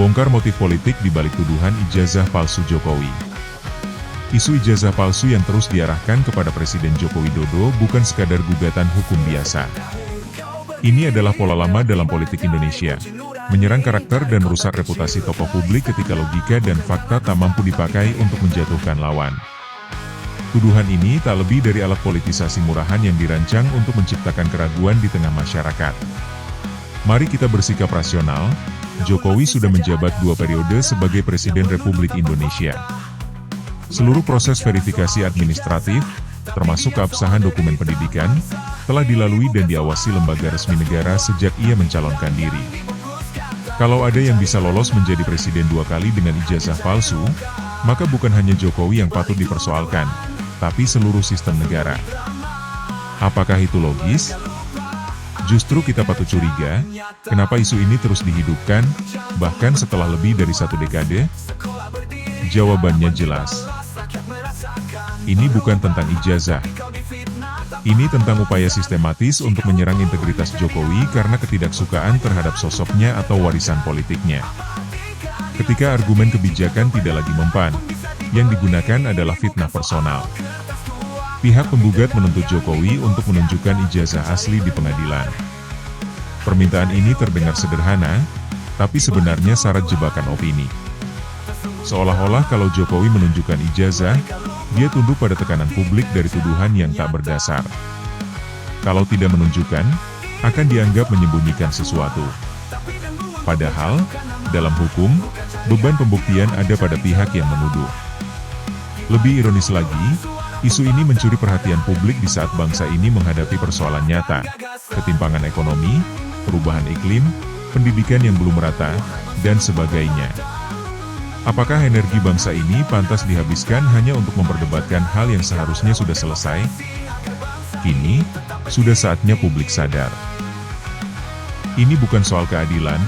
Bongkar motif politik di balik tuduhan ijazah palsu Jokowi. Isu ijazah palsu yang terus diarahkan kepada Presiden Joko Widodo bukan sekadar gugatan hukum biasa. Ini adalah pola lama dalam politik Indonesia, menyerang karakter dan merusak reputasi tokoh publik ketika logika dan fakta tak mampu dipakai untuk menjatuhkan lawan. Tuduhan ini tak lebih dari alat politisasi murahan yang dirancang untuk menciptakan keraguan di tengah masyarakat. Mari kita bersikap rasional. Jokowi sudah menjabat 2 periode sebagai Presiden Republik Indonesia. Seluruh proses verifikasi administratif, termasuk keabsahan dokumen pendidikan, telah dilalui dan diawasi lembaga resmi negara sejak ia mencalonkan diri. Kalau ada yang bisa lolos menjadi presiden 2 kali dengan ijazah palsu, maka bukan hanya Jokowi yang patut dipersoalkan, tapi seluruh sistem negara. Apakah itu logis? Justru kita patut curiga, kenapa isu ini terus dihidupkan, bahkan setelah lebih dari 1 dekade? Jawabannya jelas. Ini bukan tentang ijazah. Ini tentang upaya sistematis untuk menyerang integritas Jokowi karena ketidaksukaan terhadap sosoknya atau warisan politiknya. Ketika argumen kebijakan tidak lagi mempan, yang digunakan adalah fitnah personal. Pihak penggugat menuntut Jokowi untuk menunjukkan ijazah asli di pengadilan. Permintaan ini terdengar sederhana, tapi sebenarnya syarat jebakan opini. Seolah-olah kalau Jokowi menunjukkan ijazah, dia tunduk pada tekanan publik dari tuduhan yang tak berdasar. Kalau tidak menunjukkan, akan dianggap menyembunyikan sesuatu. Padahal, dalam hukum, beban pembuktian ada pada pihak yang menuduh. Lebih ironis lagi, isu ini mencuri perhatian publik di saat bangsa ini menghadapi persoalan nyata, ketimpangan ekonomi, perubahan iklim, pendidikan yang belum merata, dan sebagainya. Apakah energi bangsa ini pantas dihabiskan hanya untuk memperdebatkan hal yang seharusnya sudah selesai? Kini, sudah saatnya publik sadar. Ini bukan soal keadilan,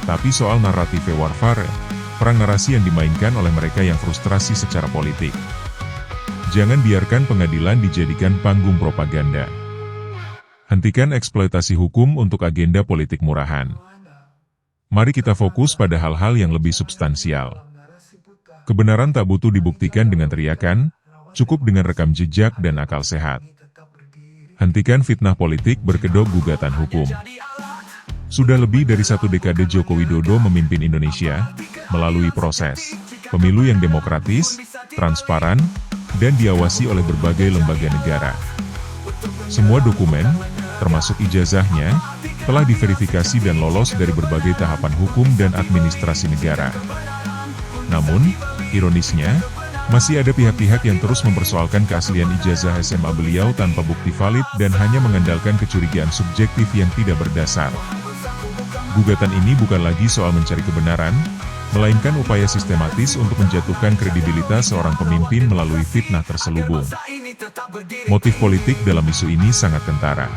tapi soal naratif warfare, perang narasi yang dimainkan oleh mereka yang frustrasi secara politik. Jangan biarkan pengadilan dijadikan panggung propaganda. Hentikan eksploitasi hukum untuk agenda politik murahan. Mari kita fokus pada hal-hal yang lebih substansial. Kebenaran tak butuh dibuktikan dengan teriakan, cukup dengan rekam jejak dan akal sehat. Hentikan fitnah politik berkedok gugatan hukum. Sudah lebih dari 1 dekade Joko Widodo memimpin Indonesia, melalui proses pemilu yang demokratis, transparan, dan diawasi oleh berbagai lembaga negara. Semua dokumen, termasuk ijazahnya, telah diverifikasi dan lolos dari berbagai tahapan hukum dan administrasi negara. Namun, ironisnya, masih ada pihak-pihak yang terus mempersoalkan keaslian ijazah SMA beliau tanpa bukti valid dan hanya mengandalkan kecurigaan subjektif yang tidak berdasar. Gugatan ini bukan lagi soal mencari kebenaran, melainkan upaya sistematis untuk menjatuhkan kredibilitas seorang pemimpin melalui fitnah terselubung. Motif politik dalam isu ini sangat kentara.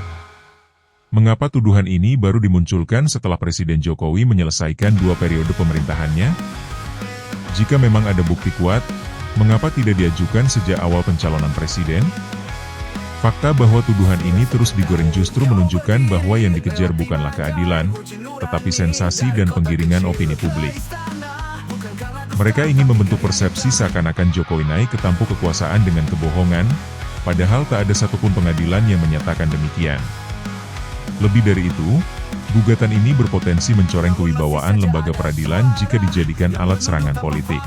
Mengapa tuduhan ini baru dimunculkan setelah Presiden Jokowi menyelesaikan 2 periode pemerintahannya? Jika memang ada bukti kuat, mengapa tidak diajukan sejak awal pencalonan presiden? Fakta bahwa tuduhan ini terus digoreng justru menunjukkan bahwa yang dikejar bukanlah keadilan, tetapi sensasi dan penggiringan opini publik. Mereka ingin membentuk persepsi seakan-akan Jokowi naik ke tampuk kekuasaan dengan kebohongan, padahal tak ada satupun pengadilan yang menyatakan demikian. Lebih dari itu, gugatan ini berpotensi mencoreng kewibawaan lembaga peradilan jika dijadikan alat serangan politik.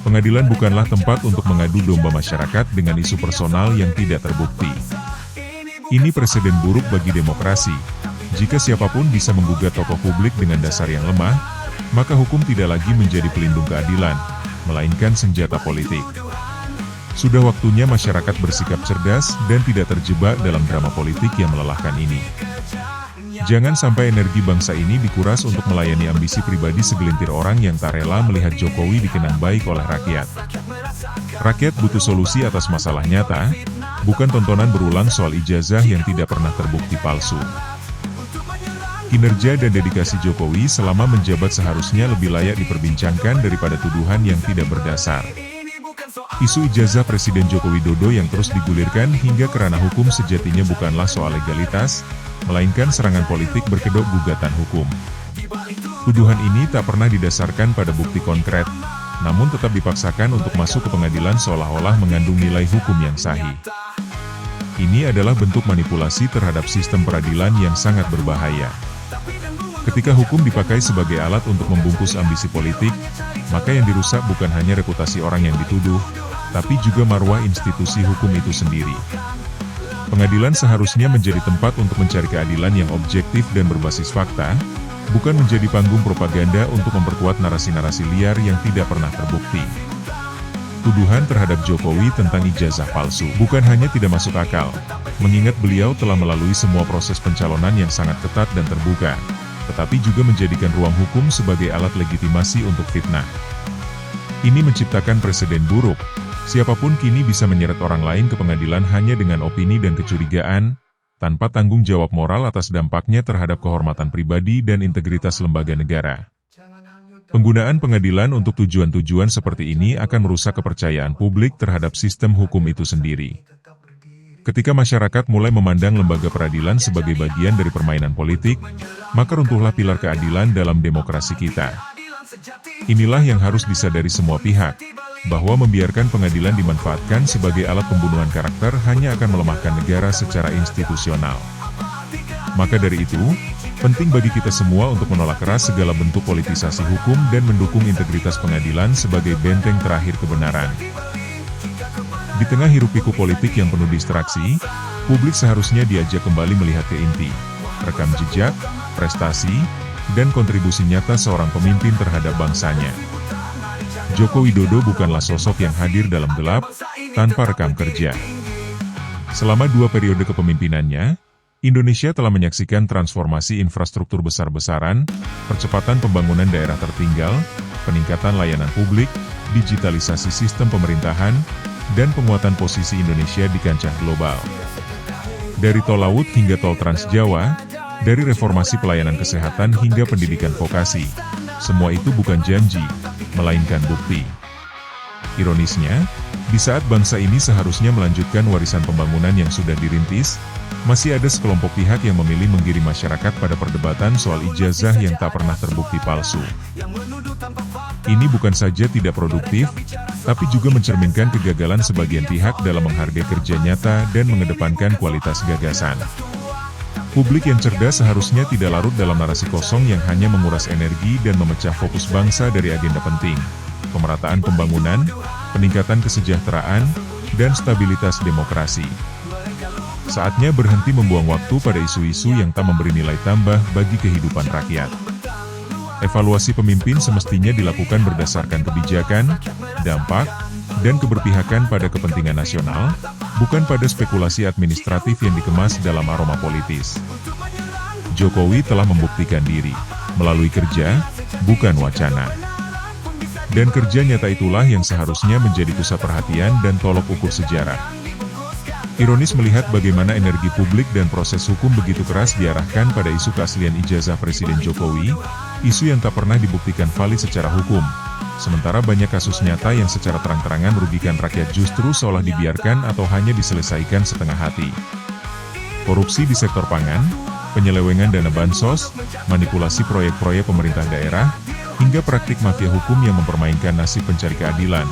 Pengadilan bukanlah tempat untuk mengadu domba masyarakat dengan isu personal yang tidak terbukti. Ini presiden buruk bagi demokrasi. Jika siapapun bisa menggugat tokoh publik dengan dasar yang lemah, maka hukum tidak lagi menjadi pelindung keadilan, melainkan senjata politik. Sudah waktunya masyarakat bersikap cerdas dan tidak terjebak dalam drama politik yang melelahkan ini. Jangan sampai energi bangsa ini dikuras untuk melayani ambisi pribadi segelintir orang yang tak rela melihat Jokowi dikenang baik oleh rakyat. Rakyat butuh solusi atas masalah nyata, bukan tontonan berulang soal ijazah yang tidak pernah terbukti palsu. Kinerja dan dedikasi Jokowi selama menjabat seharusnya lebih layak diperbincangkan daripada tuduhan yang tidak berdasar. Isu ijazah Presiden Joko Widodo yang terus digulirkan hingga ke ranah hukum sejatinya bukanlah soal legalitas, melainkan serangan politik berkedok gugatan hukum. Tuduhan ini tak pernah didasarkan pada bukti konkret, namun tetap dipaksakan untuk masuk ke pengadilan seolah-olah mengandung nilai hukum yang sahih. Ini adalah bentuk manipulasi terhadap sistem peradilan yang sangat berbahaya. Ketika hukum dipakai sebagai alat untuk membungkus ambisi politik, maka yang dirusak bukan hanya reputasi orang yang dituduh, tapi juga marwah institusi hukum itu sendiri. Pengadilan seharusnya menjadi tempat untuk mencari keadilan yang objektif dan berbasis fakta, bukan menjadi panggung propaganda untuk memperkuat narasi-narasi liar yang tidak pernah terbukti. Tuduhan terhadap Jokowi tentang ijazah palsu bukan hanya tidak masuk akal, mengingat beliau telah melalui semua proses pencalonan yang sangat ketat dan terbuka, tetapi juga menjadikan ruang hukum sebagai alat legitimasi untuk fitnah. Ini menciptakan presiden buruk. Siapapun kini bisa menyeret orang lain ke pengadilan hanya dengan opini dan kecurigaan, tanpa tanggung jawab moral atas dampaknya terhadap kehormatan pribadi dan integritas lembaga negara. Penggunaan pengadilan untuk tujuan-tujuan seperti ini akan merusak kepercayaan publik terhadap sistem hukum itu sendiri. Ketika masyarakat mulai memandang lembaga peradilan sebagai bagian dari permainan politik, maka runtuhlah pilar keadilan dalam demokrasi kita. Inilah yang harus disadari semua pihak, bahwa membiarkan pengadilan dimanfaatkan sebagai alat pembunuhan karakter hanya akan melemahkan negara secara institusional. Maka dari itu, penting bagi kita semua untuk menolak keras segala bentuk politisasi hukum dan mendukung integritas pengadilan sebagai benteng terakhir kebenaran. Di tengah hiruk-pikuk politik yang penuh distraksi, publik seharusnya diajak kembali melihat ke inti, rekam jejak, prestasi, dan kontribusi nyata seorang pemimpin terhadap bangsanya. Joko Widodo bukanlah sosok yang hadir dalam gelap, tanpa rekam kerja. Selama 2 periode kepemimpinannya, Indonesia telah menyaksikan transformasi infrastruktur besar-besaran, percepatan pembangunan daerah tertinggal, peningkatan layanan publik, digitalisasi sistem pemerintahan, dan penguatan posisi Indonesia di kancah global. Dari tol laut hingga tol Trans Jawa, dari reformasi pelayanan kesehatan hingga pendidikan vokasi, semua itu bukan janji, melainkan bukti. Ironisnya, di saat bangsa ini seharusnya melanjutkan warisan pembangunan yang sudah dirintis, masih ada sekelompok pihak yang memilih menggiring masyarakat pada perdebatan soal ijazah yang tak pernah terbukti palsu. Ini bukan saja tidak produktif, tapi juga mencerminkan kegagalan sebagian pihak dalam menghargai kerja nyata dan mengedepankan kualitas gagasan. Publik yang cerdas seharusnya tidak larut dalam narasi kosong yang hanya menguras energi dan memecah fokus bangsa dari agenda penting, pemerataan pembangunan, peningkatan kesejahteraan, dan stabilitas demokrasi. Saatnya berhenti membuang waktu pada isu-isu yang tak memberi nilai tambah bagi kehidupan rakyat. Evaluasi pemimpin semestinya dilakukan berdasarkan kebijakan, dampak, dan keberpihakan pada kepentingan nasional, bukan pada spekulasi administratif yang dikemas dalam aroma politis. Jokowi telah membuktikan diri, melalui kerja, bukan wacana. Dan kerja nyata itulah yang seharusnya menjadi pusat perhatian dan tolok ukur sejarah. Ironis melihat bagaimana energi publik dan proses hukum begitu keras diarahkan pada isu keaslian ijazah Presiden Jokowi, isu yang tak pernah dibuktikan valid secara hukum, sementara banyak kasus nyata yang secara terang-terangan merugikan rakyat justru seolah dibiarkan atau hanya diselesaikan setengah hati. Korupsi di sektor pangan, penyelewengan dana bansos, manipulasi proyek-proyek pemerintah daerah, hingga praktik mafia hukum yang mempermainkan nasib pencari keadilan.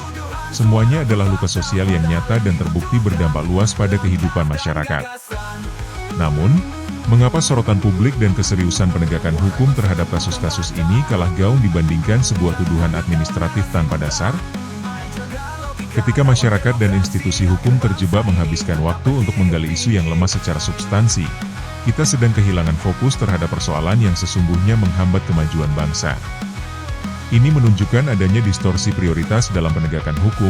Semuanya adalah luka sosial yang nyata dan terbukti berdampak luas pada kehidupan masyarakat. Namun, mengapa sorotan publik dan keseriusan penegakan hukum terhadap kasus-kasus ini kalah gaung dibandingkan sebuah tuduhan administratif tanpa dasar? Ketika masyarakat dan institusi hukum terjebak menghabiskan waktu untuk menggali isu yang lemah secara substansi, kita sedang kehilangan fokus terhadap persoalan yang sesungguhnya menghambat kemajuan bangsa. Ini menunjukkan adanya distorsi prioritas dalam penegakan hukum,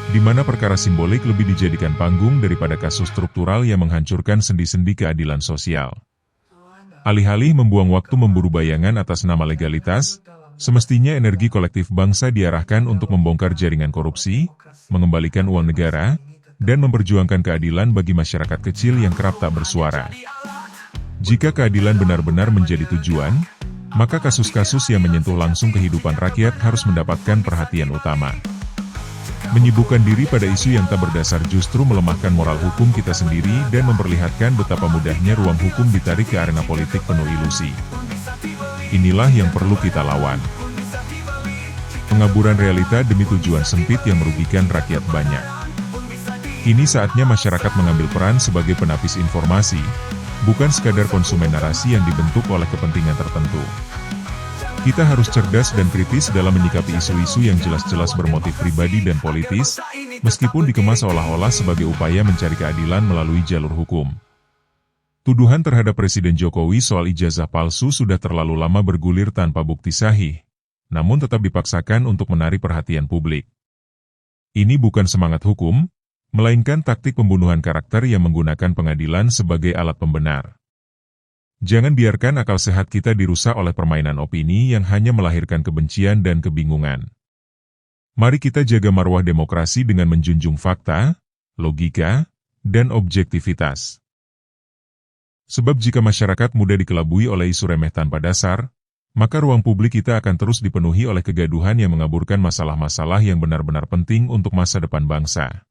di mana perkara simbolik lebih dijadikan panggung daripada kasus struktural yang menghancurkan sendi-sendi keadilan sosial. Alih-alih membuang waktu memburu bayangan atas nama legalitas, semestinya energi kolektif bangsa diarahkan untuk membongkar jaringan korupsi, mengembalikan uang negara, dan memperjuangkan keadilan bagi masyarakat kecil yang kerap tak bersuara. Jika keadilan benar-benar menjadi tujuan, maka kasus-kasus yang menyentuh langsung kehidupan rakyat harus mendapatkan perhatian utama. Menyibukkan diri pada isu yang tak berdasar justru melemahkan moral hukum kita sendiri dan memperlihatkan betapa mudahnya ruang hukum ditarik ke arena politik penuh ilusi. inilah yang perlu kita lawan. Pengaburan realita demi tujuan sempit yang merugikan rakyat banyak. Kini saatnya masyarakat mengambil peran sebagai penapis informasi, bukan sekadar konsumen narasi yang dibentuk oleh kepentingan tertentu. Kita harus cerdas dan kritis dalam menyikapi isu-isu yang jelas-jelas bermotif pribadi dan politis, meskipun dikemas seolah-olah sebagai upaya mencari keadilan melalui jalur hukum. Tuduhan terhadap Presiden Jokowi soal ijazah palsu sudah terlalu lama bergulir tanpa bukti sahih, namun tetap dipaksakan untuk menarik perhatian publik. Ini bukan semangat hukum, melainkan taktik pembunuhan karakter yang menggunakan pengadilan sebagai alat pembenar. Jangan biarkan akal sehat kita dirusak oleh permainan opini yang hanya melahirkan kebencian dan kebingungan. Mari kita jaga marwah demokrasi dengan menjunjung fakta, logika, dan objektivitas. Sebab jika masyarakat mudah dikelabui oleh isu remeh tanpa dasar, maka ruang publik kita akan terus dipenuhi oleh kegaduhan yang mengaburkan masalah-masalah yang benar-benar penting untuk masa depan bangsa.